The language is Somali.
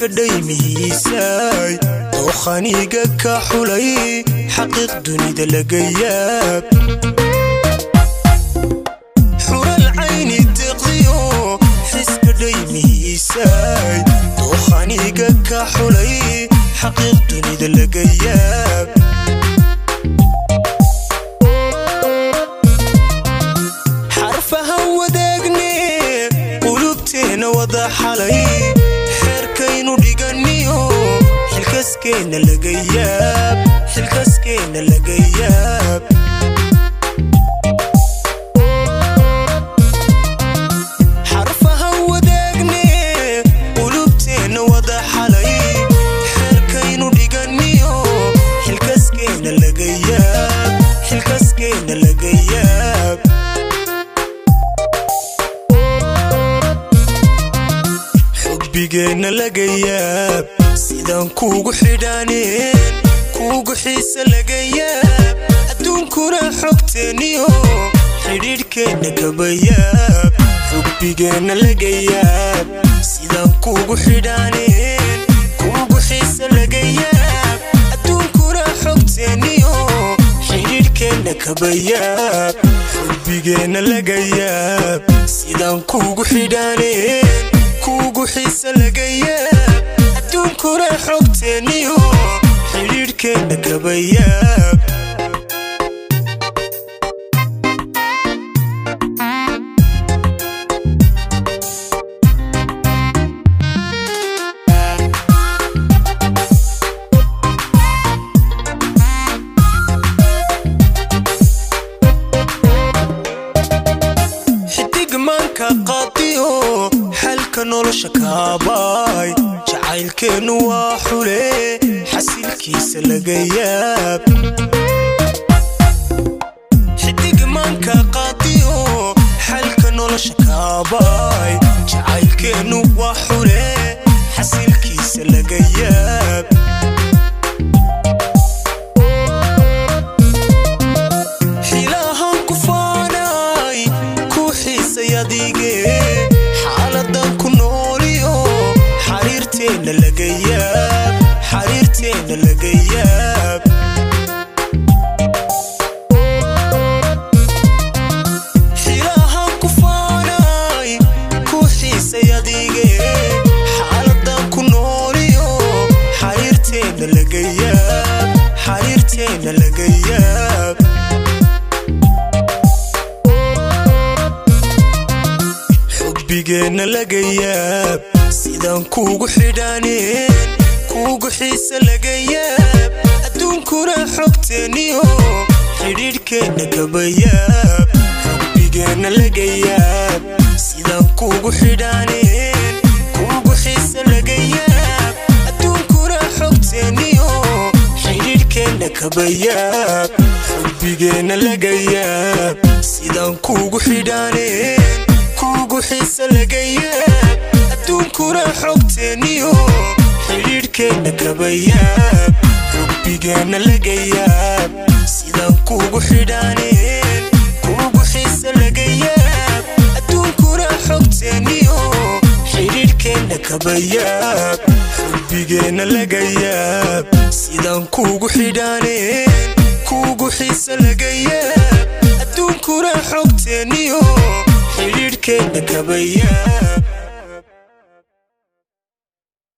iska dhaymihiisay dookhaniga ka xulay xaqiiq dunida laga yaab xural cayni deqdiyo iska dhaymihiisay dookhaniga ka xulay xaqiiq dunida laga yaab xarfaha wadaagni qulubteena wada xalay xeerkaynu dhiganiyo xilkaskeena laga yaab xilkaskeena laga yaab xarfaha wadaagni qulubteena wada xalay xeerkaynu dhiganiyo xilkaskeena laga yaab xilkaskeena laga yaab xubbigeena laga yaab sidaan kuugu xidhaaneen kuugu xiisa laga yaab adduunkuna xogteeniyo xidhiidhkeenna kaba yaab xubbigeena laga yaab sidaan kuugu xidhaaneen kuugu xiisa laga yaab adduunkuna xogteeniyo xidhiidhkeenna kaba yaab xubbigeena laga yaab sidaan kuugu xidhaaneen kuugu xiisa laga yaab adduunkuna xogteeniyo xidhiidhkeenna kaba yaab xidigmaanka qaadiyo xalka nolosha kaabay jacaylkeenu waa xule xasilkiisa laga yaab xidigmaanka qaadiyo xalka nolosha kaabay jacaylkeenu waa xule xasilkiisa laga yaab xilaahan ku faanay ku xiisay adige xaaladan ku nooliyo xariirteena laga yaab xariirteena laga yaab xilaahan ku faanay ku xiisay adige xaaladan ku nooliyo xariirteena laga yaab xariirteena laga yaab xubbigeena laga yaab sidaan kuugu xidhaaneen kuugu xiisa laga yaab adduunkuna xogteeniyo xidhiidhkeenna kaba yaab xubbigeena laga yaab sidaan kuugu xidhaaneen kuugu xiisa laga yaab adduunkuna xogteeniyo xidhiidhkeenna kaba yaab xubbigeena laga yaab sidaan kuugu xidhaaneen kuugu xiisa laga yaab adduunkuna xogteeniyo xidhiidhkeenna kaba yaab xubbigeena laga yaab sidaan kuugu xidhaaneen kuugu xiisa laga yaab adduunkuna xogteeniyo xidhiidhkeenna kaba yaab xubbigeena laga yaab sidaan kuugu xidhaaneen kuugu xiisa laga yaab adduunkuna xogteeniyo xidhiidhkeenna kaba yaab